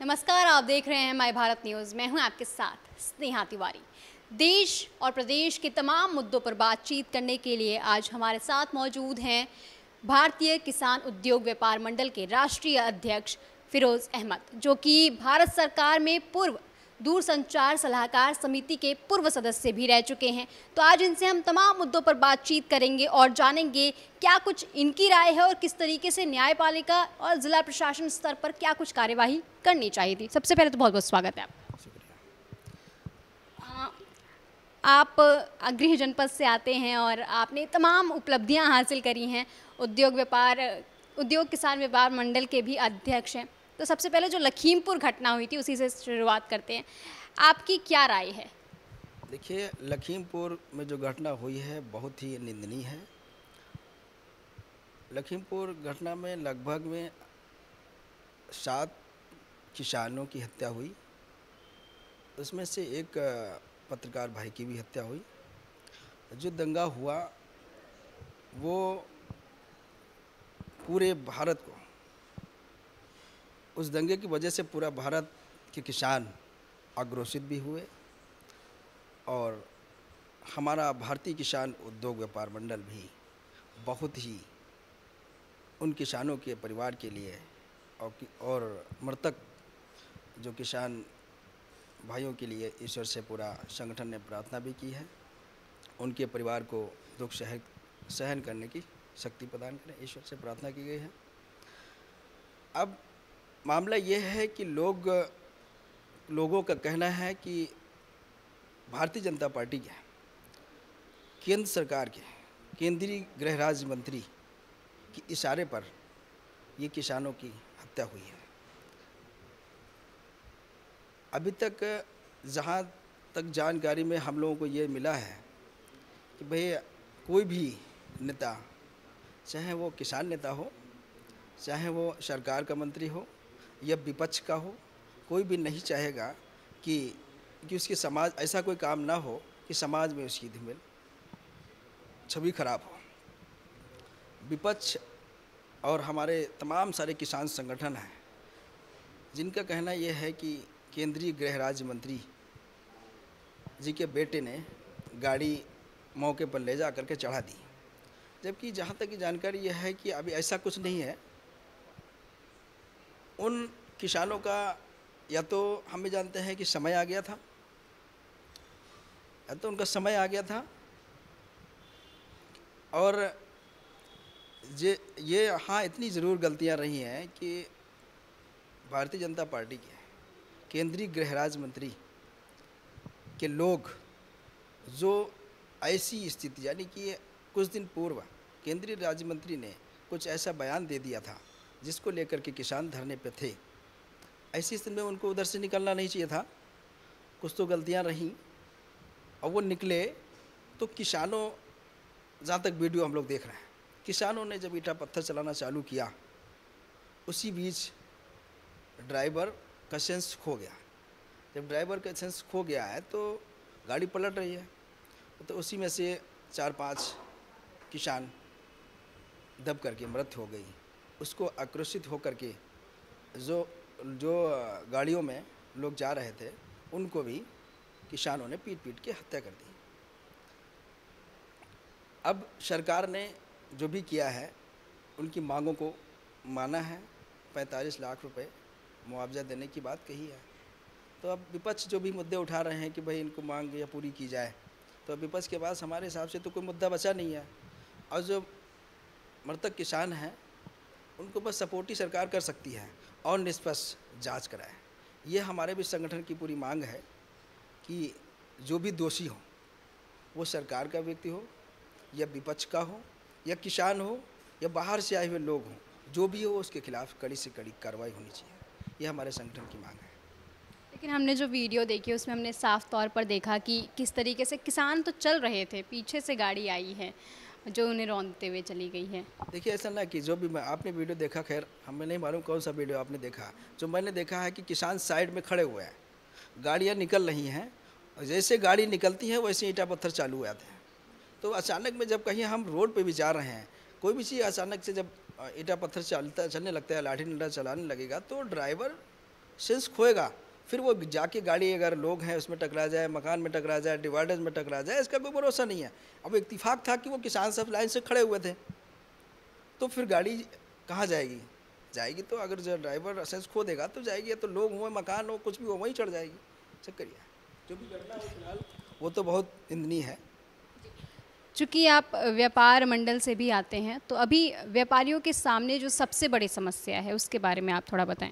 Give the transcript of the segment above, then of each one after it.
नमस्कार, आप देख रहे हैं माय भारत न्यूज़। मैं हूं आपके साथ स्नेहा तिवारी। देश और प्रदेश के तमाम मुद्दों पर बातचीत करने के लिए आज हमारे साथ मौजूद हैं भारतीय किसान उद्योग व्यापार मंडल के राष्ट्रीय अध्यक्ष फिरोज़ अहमद, जो कि भारत सरकार में पूर्व दूरसंचार सलाहकार समिति के पूर्व सदस्य भी रह चुके हैं। तो आज इनसे हम तमाम मुद्दों पर बातचीत करेंगे और जानेंगे क्या कुछ इनकी राय है और किस तरीके से न्यायपालिका और जिला प्रशासन स्तर पर क्या कुछ कार्यवाही करनी चाहिए थी। सबसे पहले तो बहुत बहुत स्वागत है आपका। आप गृह जनपद से आते हैं और आपने तमाम उपलब्धियां हासिल करी हैं। उद्योग किसान व्यापार मंडल के भी अध्यक्ष हैं। तो सबसे पहले जो लखीमपुर घटना हुई थी उसी से शुरुआत करते हैं। आपकी क्या राय है? देखिए, लखीमपुर में जो घटना हुई है बहुत ही निंदनीय है। लखीमपुर घटना में लगभग 7 किसानों की हत्या हुई। उसमें से एक पत्रकार भाई की भी हत्या हुई। जो दंगा हुआ वो पूरे भारत को, उस दंगे की वजह से पूरा भारत के किसान आक्रोशित भी हुए और हमारा भारतीय किसान उद्योग व्यापार मंडल भी बहुत ही उन किसानों के परिवार के लिए और मृतक जो किसान भाइयों के लिए ईश्वर से पूरा संगठन ने प्रार्थना भी की है। उनके परिवार को दुख सहन करने की शक्ति प्रदान करें, ईश्वर से प्रार्थना की गई है। अब मामला ये है कि लोगों का कहना है कि भारतीय जनता पार्टी के केंद्र सरकार के केंद्रीय गृह राज्य मंत्री के इशारे पर ये किसानों की हत्या हुई है। अभी तक जहाँ तक जानकारी में हम लोगों को ये मिला है कि भाई कोई भी नेता, चाहे वो किसान नेता हो, चाहे वो सरकार का मंत्री हो या विपक्ष का हो, कोई भी नहीं चाहेगा कि उसके समाज ऐसा कोई काम ना हो कि समाज में उसकी धूमिल छवि खराब हो। विपक्ष और हमारे तमाम सारे किसान संगठन हैं जिनका कहना यह है कि केंद्रीय गृह राज्य मंत्री जी के बेटे ने गाड़ी मौके पर ले जा करके चढ़ा दी, जबकि जहाँ तक की जानकारी यह है कि अभी ऐसा कुछ नहीं है। उन किसानों का या तो हम जानते हैं कि समय आ गया था, या तो उनका समय आ गया था और ये हाँ इतनी ज़रूर गलतियां रही हैं कि भारतीय जनता पार्टी के केंद्रीय गृह राज्य मंत्री के लोग जो ऐसी स्थिति, यानी कि कुछ दिन पूर्व केंद्रीय राज्य मंत्री ने कुछ ऐसा बयान दे दिया था जिसको लेकर के किसान धरने पे थे। ऐसी स्थिति में उनको उधर से निकलना नहीं चाहिए था। कुछ तो गलतियां रहीं और वो निकले तो किसानों, जहाँ तक वीडियो हम लोग देख रहे हैं, किसानों ने जब ईंटा पत्थर चलाना चालू किया उसी बीच ड्राइवर का सेंस खो गया। जब ड्राइवर का सेंस खो गया है तो गाड़ी पलट रही है, तो उसी में से 4-5 किसान दब करके मृत्यु हो गई। उसको आक्रोशित होकर के जो गाड़ियों में लोग जा रहे थे उनको भी किसानों ने पीट के हत्या कर दी। अब सरकार ने जो भी किया है उनकी मांगों को माना है। 45 लाख रुपए मुआवजा देने की बात कही है। तो अब विपक्ष जो भी मुद्दे उठा रहे हैं कि भाई इनको मांग या पूरी की जाए, तो विपक्ष के पास हमारे हिसाब से तो कोई मुद्दा बचा नहीं है। और जो मृतक किसान हैं उनको बस सपोर्ट ही सरकार कर सकती है और निष्पक्ष जांच कराए। ये हमारे भी संगठन की पूरी मांग है कि जो भी दोषी हो, वो सरकार का व्यक्ति हो या विपक्ष का हो या किसान हो या बाहर से आए हुए लोग हों, जो भी हो उसके खिलाफ कड़ी से कड़ी कार्रवाई होनी चाहिए। ये हमारे संगठन की मांग है। लेकिन हमने जो वीडियो देखी उसमें हमने साफ तौर पर देखा कि किस तरीके से किसान तो चल रहे थे, पीछे से गाड़ी आई है जो उन्हें रौंदते हुए चली गई है। देखिए, ऐसा ना कि जो भी आपने वीडियो देखा, खैर हमें नहीं मालूम कौन सा वीडियो आपने देखा, जो मैंने देखा है कि किसान साइड में खड़े हुए हैं, गाड़ियाँ निकल रही हैं और जैसे गाड़ी निकलती है वैसे ईंटा पत्थर चालू हो जाते हैं। तो अचानक में जब कहीं हम रोड पे भी जा रहे हैं, कोई भी चीज़ अचानक से जब ईंटा पत्थर चलने लगता है, लाठी डंडा चलाने लगेगा, तो ड्राइवर सेंस खोएगा, फिर वो जाके गाड़ी अगर लोग हैं उसमें टकरा जाए, मकान में टकरा जाए, डिवाइडर्स में टकरा जाए, इसका कोई भरोसा नहीं है। अब इत्तेफाक था कि वो किसान सब लाइन से खड़े हुए थे, तो फिर गाड़ी कहाँ जाएगी? जाएगी तो अगर जो ड्राइवर सेंस खो देगा तो जाएगी, या तो लोग हुए, मकान हो, कुछ भी हो, वहीं चढ़ जाएगी। चक्करिया जो भी घटना है फिलहाल वो तो बहुत निंदनीय है। चूँकि आप व्यापार मंडल से भी आते हैं, तो अभी व्यापारियों के सामने जो सबसे बड़ी समस्या है उसके बारे में आप थोड़ा बताएं।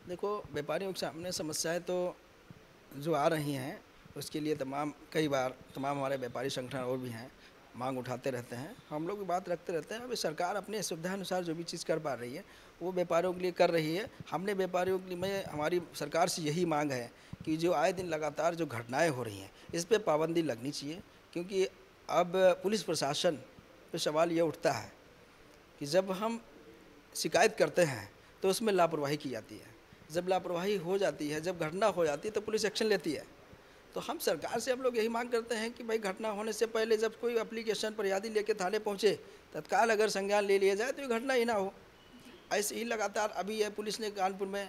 देखो, व्यापारियों के सामने समस्याएं तो जो आ रही हैं उसके लिए कई बार तमाम हमारे व्यापारी संगठन और भी हैं, मांग उठाते रहते हैं, हम लोग भी बात रखते रहते हैं। अभी सरकार अपने सुविधा अनुसार जो भी चीज़ कर पा रही है वो व्यापारियों के लिए कर रही है। हमने व्यापारियों के लिए, मैं हमारी सरकार से यही मांग है कि जो आए दिन लगातार जो घटनाएं हो रही हैं इस पर पाबंदी लगनी चाहिए, क्योंकि अब पुलिस प्रशासन पे सवाल ये उठता है कि जब हम शिकायत करते हैं तो उसमें लापरवाही की जाती है, जब लापरवाही हो जाती है, जब घटना हो जाती है तो पुलिस एक्शन लेती है। तो हम सरकार से हम लोग यही मांग करते हैं कि भाई घटना होने से पहले जब कोई एप्लीकेशन फरियादी लेके थाने पहुँचे, तत्काल अगर संज्ञान ले लिया जाए तो ये घटना ही ना हो। ऐसे ही लगातार अभी ये पुलिस ने कानपुर में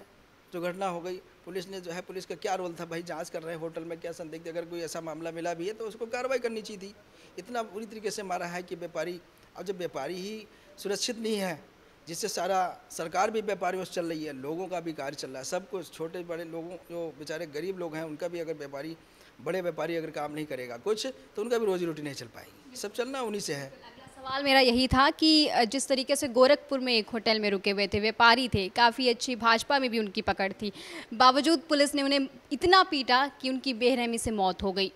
जो घटना हो गई, पुलिस ने जो है, पुलिस का क्या रोल था भाई, जांच कर रहे हैं होटल में क्या संदिग्ध, अगर कोई ऐसा मामला मिला भी है तो उसको कार्रवाई करनी चाहिए थी। इतना बुरी तरीके से मारा है कि व्यापारी, अब जब व्यापारी ही सुरक्षित नहीं है, जिससे सारा सरकार भी व्यापारियों से चल रही है, लोगों का भी कार्य चल रहा है, सब कुछ, छोटे बड़े लोगों, जो बेचारे गरीब लोग हैं उनका भी, अगर व्यापारी, बड़े व्यापारी अगर काम नहीं करेगा कुछ तो उनका भी रोजी रोटी नहीं चल पाएगी, सब चलना उन्हीं से है। सवाल मेरा यही था कि जिस तरीके से गोरखपुर में एक होटल में रुके हुए थे, व्यापारी थे, काफ़ी अच्छी, भाजपा में भी उनकी पकड़ थी, बावजूद पुलिस ने उन्हें इतना पीटा कि उनकी बेरहमी से मौत हो गई।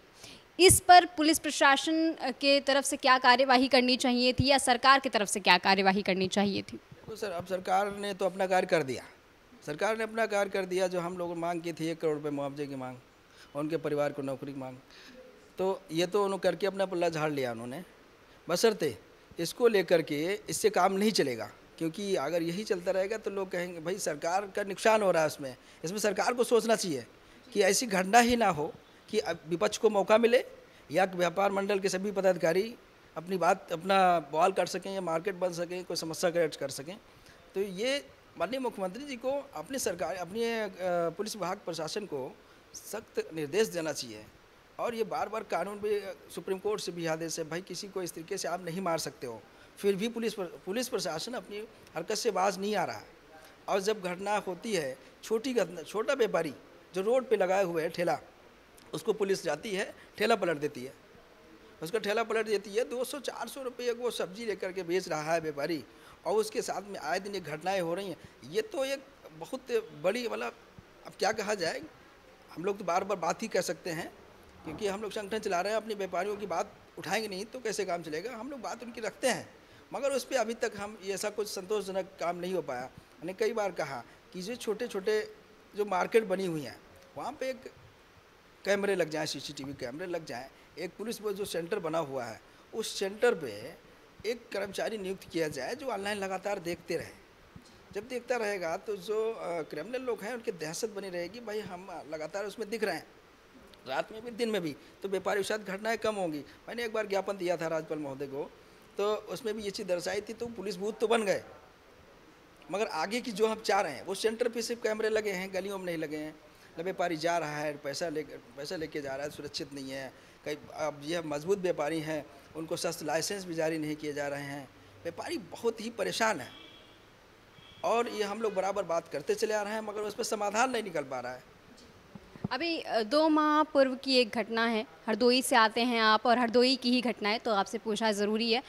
इस पर पुलिस प्रशासन के तरफ से क्या कार्यवाही करनी चाहिए थी, या सरकार की तरफ से क्या कार्यवाही करनी चाहिए थी? तो सर, अब सरकार ने तो अपना कार्य कर दिया, सरकार ने अपना कार्य कर दिया। जो हम लोग मांग की थी 1 करोड़ रुपये मुआवजे की मांग और उनके परिवार को नौकरी की मांग, तो ये तो उन्होंने करके अपना पल्ला झाड़ लिया उन्होंने। बशर्ते इसको लेकर के इससे काम नहीं चलेगा, क्योंकि अगर यही चलता रहेगा तो लोग कहेंगे भाई सरकार का नुकसान हो रहा है, इसमें सरकार को सोचना चाहिए कि ऐसी घटना ही ना हो कि विपक्ष को मौका मिले या व्यापार मंडल के सभी पदाधिकारी अपनी बात, अपना बवाल कर सकें या मार्केट बन सकें, कोई समस्या क्रिएट कर सकें। तो ये माननीय मुख्यमंत्री जी को अपनी सरकार, अपनी पुलिस विभाग प्रशासन को सख्त निर्देश देना चाहिए। और ये बार बार कानून भी, सुप्रीम कोर्ट से भी आदेश है भाई किसी को इस तरीके से आप नहीं मार सकते हो, फिर भी पुलिस प्रशासन अपनी हरकत से बाज नहीं आ रहा है। और जब घटना होती है, छोटी घटना, छोटा व्यापारी जो रोड पे लगाए हुए है ठेला, उसको पुलिस जाती है, ठेला पलट देती है, उसका ठेला पलट देती है। 200-400 रुपये वो सब्जी लेकर के बेच रहा है व्यापारी, और उसके साथ में आए दिन ये घटनाएँ हो रही हैं। ये तो एक बहुत बड़ी, मतलब अब क्या कहा जाए, हम लोग तो बार बार बात ही कर सकते हैं, क्योंकि हम लोग संगठन चला रहे हैं, अपने व्यापारियों की बात उठाएंगे नहीं तो कैसे काम चलेगा। हम लोग बात उनकी रखते हैं, मगर उस पर अभी तक हम ऐसा कुछ संतोषजनक काम नहीं हो पाया। मैंने कई बार कहा कि जो छोटे छोटे जो मार्केट बनी हुई हैं वहाँ पे एक कैमरे लग जाएँ, CCTV कैमरे लग जाएँ, एक पुलिस वो जो सेंटर बना हुआ है उस सेंटर पे एक कर्मचारी नियुक्त किया जाए जो ऑनलाइन लगातार देखते रहे। जब देखता रहेगा तो जो क्रिमिनल लोग हैं उनकी दहशत बनी रहेगी, भाई हम लगातार उसमें दिख रहे हैं, रात में भी दिन में भी, तो व्यापारियों के साथ घटनाएं कम होंगी। मैंने एक बार ज्ञापन दिया था राज्यपाल महोदय को, तो उसमें भी ये चीज़ दर्शाई थी, तो पुलिस बूथ तो बन गए, मगर आगे की जो हम चाह रहे हैं वो सेंटर पे सिर्फ कैमरे लगे हैं, गलियों में नहीं लगे हैं। व्यापारी जा रहा है, पैसा लेके जा रहा है, सुरक्षित नहीं है। कई अब यह मजबूत व्यापारी हैं, उनको सख्त लाइसेंस भी जारी नहीं किए जा रहे हैं, व्यापारी बहुत ही परेशान है। और ये हम लोग बराबर बात करते चले आ रहे हैं, मगर उस पर समाधान नहीं निकल पा रहा है। अभी 2 माह पूर्व की एक घटना है, हरदोई से आते हैं आप, और हरदोई की ही घटना है तो आपसे पूछना ज़रूरी है।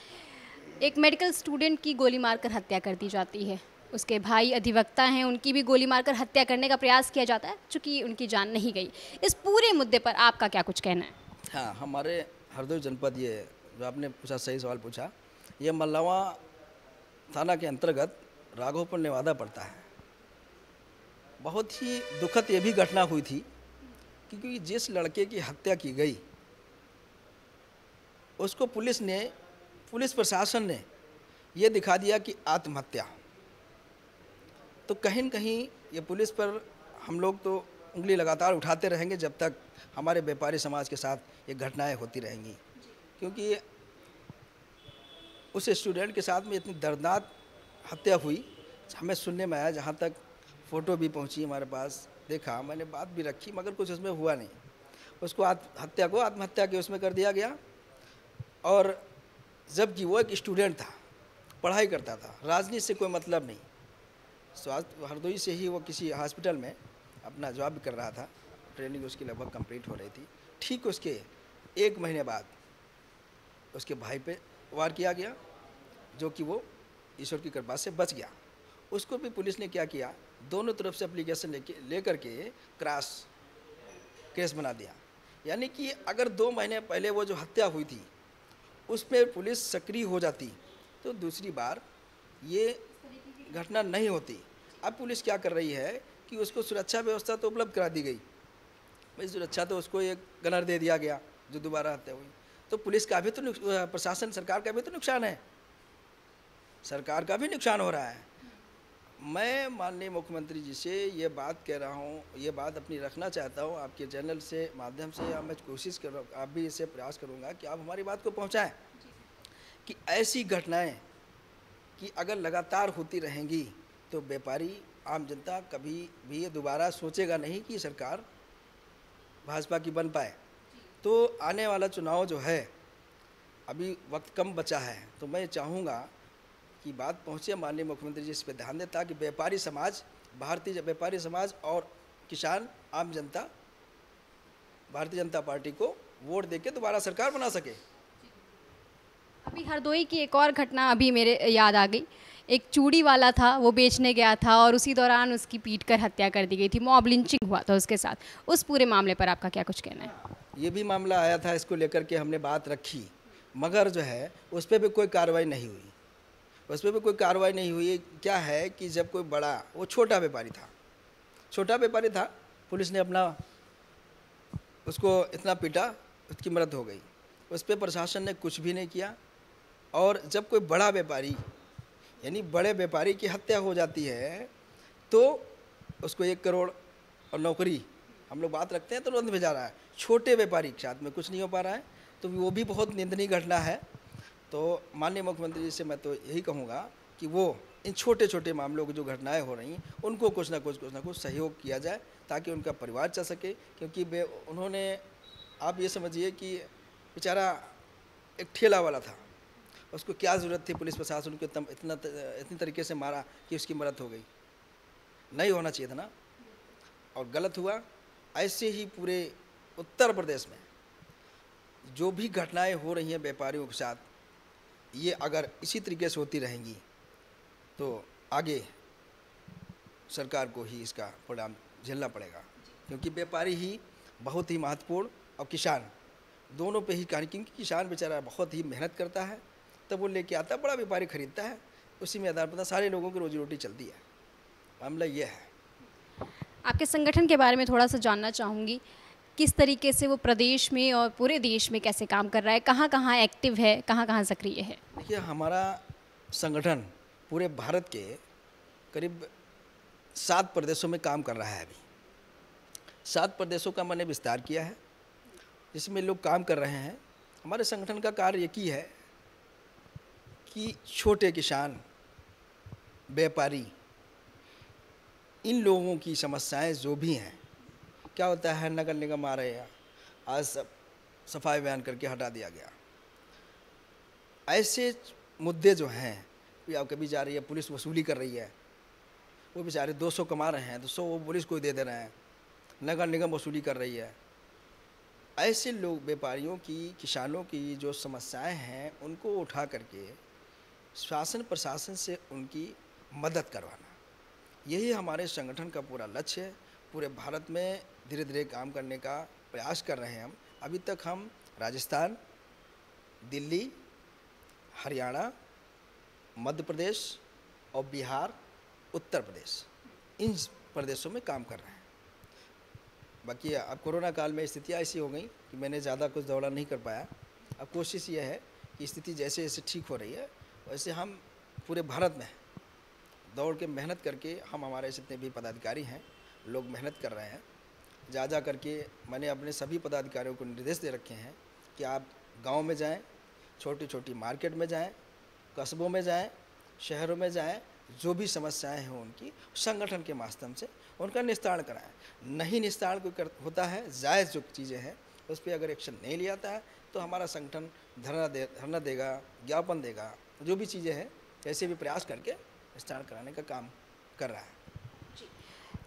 एक मेडिकल स्टूडेंट की गोली मारकर हत्या कर दी जाती है, उसके भाई अधिवक्ता हैं, उनकी भी गोली मारकर हत्या करने का प्रयास किया जाता है, चूँकि उनकी जान नहीं गई। इस पूरे मुद्दे पर आपका क्या कुछ कहना है? हाँ, हमारे हरदोई जनपद, ये जो आपने पूछा सही सवाल पूछा, ये मल्लावा थाना के अंतर्गत राघोपुर नेवादा पड़ता है। बहुत ही दुखद ये भी घटना हुई थी, क्योंकि जिस लड़के की हत्या की गई उसको पुलिस प्रशासन ने ये दिखा दिया कि आत्महत्या। तो कहीं न कहीं ये पुलिस पर हम लोग तो उंगली लगातार उठाते रहेंगे जब तक हमारे व्यापारी समाज के साथ ये घटनाएं होती रहेंगी, क्योंकि उस स्टूडेंट के साथ में इतनी दर्दनाक हत्या हुई, हमें सुनने में आया, जहाँ तक फ़ोटो भी पहुंची हमारे पास, देखा, मैंने बात भी रखी, मगर कुछ उसमें हुआ नहीं। उसको हत्या को आत्महत्या के उसमें कर दिया गया। और जबकि वो एक स्टूडेंट था, पढ़ाई करता था, राजनीति से कोई मतलब नहीं। स्वास्थ्य हरदोई से ही वो किसी हॉस्पिटल में अपना जॉब कर रहा था, ट्रेनिंग उसकी लगभग कंप्लीट हो रही थी। ठीक उसके 1 महीने बाद उसके भाई पे वार किया गया, जो कि वो ईश्वर की कृपा से बच गया। उसको भी पुलिस ने क्या किया, दोनों तरफ से एप्लीकेशन लेकर के क्रॉस केस बना दिया। यानी कि अगर 2 महीने पहले वो जो हत्या हुई थी उसमें पुलिस सक्रिय हो जाती तो दूसरी बार ये घटना नहीं होती। अब पुलिस क्या कर रही है कि उसको सुरक्षा व्यवस्था तो उपलब्ध करा दी गई, भाई सुरक्षा तो उसको एक गनर दे दिया गया जो दोबारा हत्या हुई, तो पुलिस का भी तो प्रशासन, सरकार का भी तो नुकसान है, सरकार का भी नुकसान हो रहा है। मैं माननीय मुख्यमंत्री जी से ये बात कह रहा हूँ, ये बात अपनी रखना चाहता हूँ आपके चैनल से माध्यम से, या मैं कोशिश कर रहा हूँ, आप भी इससे प्रयास करूँगा कि आप हमारी बात को पहुँचाएं कि ऐसी घटनाएं कि अगर लगातार होती रहेंगी तो व्यापारी, आम जनता कभी भी ये दोबारा सोचेगा नहीं कि सरकार भाजपा की बन पाए। तो आने वाला चुनाव जो है, अभी वक्त कम बचा है, तो मैं चाहूँगा कि बात पहुँचे माननीय मुख्यमंत्री जी इस पर ध्यान दें, ताकि व्यापारी समाज, भारतीय व्यापारी समाज और किसान, आम जनता भारतीय जनता पार्टी को वोट देके दोबारा सरकार बना सके। अभी हरदोई की एक और घटना अभी मेरे याद आ गई। एक चूड़ी वाला था, वो बेचने गया था और उसी दौरान उसकी पीट कर हत्या कर दी गई थी, मॉब लिंचिंग हुआ था उसके साथ। उस पूरे मामले पर आपका क्या कुछ कहना है? ये भी मामला आया था, इसको लेकर के हमने बात रखी, मगर जो है उस पर भी कोई कार्रवाई नहीं हुई, उस पर भी कोई कार्रवाई नहीं हुई। क्या है कि जब कोई बड़ा, वो छोटा व्यापारी था, छोटा व्यापारी था, पुलिस ने अपना उसको इतना पीटा, उसकी मृत्यु हो गई, उस पर प्रशासन ने कुछ भी नहीं किया। और जब कोई बड़ा व्यापारी, यानी बड़े व्यापारी की हत्या हो जाती है तो उसको 1 करोड़ और नौकरी, हम लोग बात रखते हैं, तुरंत भेजा रहा है। छोटे व्यापारी के साथ में कुछ नहीं हो पा रहा है, तो वो भी बहुत निंदनीय घटना है। तो माननीय मुख्यमंत्री जी से मैं तो यही कहूँगा कि वो इन छोटे छोटे मामलों की जो घटनाएं हो रही हैं उनको कुछ ना कुछ सहयोग किया जाए, ताकि उनका परिवार चल सके। क्योंकि उन्होंने, आप ये समझिए कि बेचारा एक ठेला वाला था, उसको क्या ज़रूरत थी पुलिस प्रशासन को इतनी तरीके से मारा कि उसकी मृत्यु हो गई? नहीं होना चाहिए था ना, और गलत हुआ। ऐसे ही पूरे उत्तर प्रदेश में जो भी घटनाएं हो रही हैं व्यापारियों के साथ, ये अगर इसी तरीके से होती रहेंगी तो आगे सरकार को ही इसका परिणाम झेलना पड़ेगा। क्योंकि व्यापारी ही बहुत ही महत्वपूर्ण, और किसान दोनों पे ही कहानी, क्योंकि किसान बेचारा बहुत ही मेहनत करता है, तब वो लेके आता है, बड़ा व्यापारी खरीदता है, उसी में आधार पर सारे लोगों की रोजी रोटी चलती है। मामला ये है। आपके संगठन के बारे में थोड़ा सा जानना चाहूँगी, किस तरीके से वो प्रदेश में और पूरे देश में कैसे काम कर रहा है, कहाँ कहाँ एक्टिव है, कहाँ कहाँ सक्रिय है? देखिए, हमारा संगठन पूरे भारत के करीब 7 प्रदेशों में काम कर रहा है। अभी 7 प्रदेशों का मैंने विस्तार किया है, जिसमें लोग काम कर रहे हैं। हमारे संगठन का कार्य एक ही है कि छोटे किसान, व्यापारी, इन लोगों की समस्याएं जो भी हैं, क्या होता है, नगर निगम आ रहे हैं, आज सब सफाई बयान करके हटा दिया गया, ऐसे मुद्दे जो हैं, या कभी जा रही है पुलिस वसूली कर रही है, वो बेचारे 200 कमा रहे हैं, 200 वो पुलिस को दे रहे हैं, नगर निगम वसूली कर रही है। ऐसे लोग, व्यापारियों की, किसानों की जो समस्याएं हैं, उनको उठा करके शासन प्रशासन से उनकी मदद करवाना, यही हमारे संगठन का पूरा लक्ष्य है। पूरे भारत में धीरे धीरे काम करने का प्रयास कर रहे हैं हम। अभी तक हम राजस्थान, दिल्ली, हरियाणा, मध्य प्रदेश और बिहार, उत्तर प्रदेश, इन प्रदेशों में काम कर रहे हैं। बाकी अब कोरोना काल में स्थितियाँ ऐसी हो गई कि मैंने ज़्यादा कुछ दौरा नहीं कर पाया। अब कोशिश ये है कि स्थिति जैसे जैसे ठीक हो रही है, वैसे हम पूरे भारत में दौड़ के मेहनत करके, हम हमारे जितने भी पदाधिकारी हैं, लोग मेहनत कर रहे हैं। जा करके मैंने अपने सभी पदाधिकारियों को निर्देश दे रखे हैं कि आप गांव में जाएं, छोटी छोटी मार्केट में जाएं, कस्बों में जाएं, शहरों में जाएं, जो भी समस्याएं हैं उनकी संगठन के माध्यम से उनका निस्तारण कराएं। नहीं निस्तारण कोई होता है, जायज़ जो चीज़ें हैं उस पर अगर एक्शन नहीं लिया जाता है तो हमारा संगठन धरना देगा, ज्ञापन देगा, जो भी चीज़ें हैं ऐसे भी प्रयास करके निस्तारण कराने का काम कर रहा है।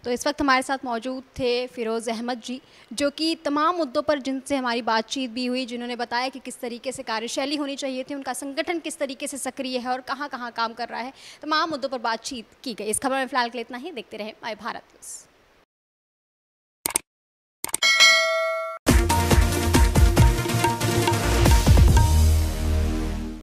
तो इस वक्त हमारे साथ मौजूद थे फिरोज़ अहमद जी, जो कि तमाम मुद्दों पर जिनसे हमारी बातचीत भी हुई, जिन्होंने बताया कि किस तरीके से कार्यशैली होनी चाहिए थी, उनका संगठन किस तरीके से सक्रिय है और कहाँ कहाँ काम कर रहा है, तमाम मुद्दों पर बातचीत की गई। इस खबर में फिलहाल के लिए इतना ही। देखते रहे माय भारत न्यूज़।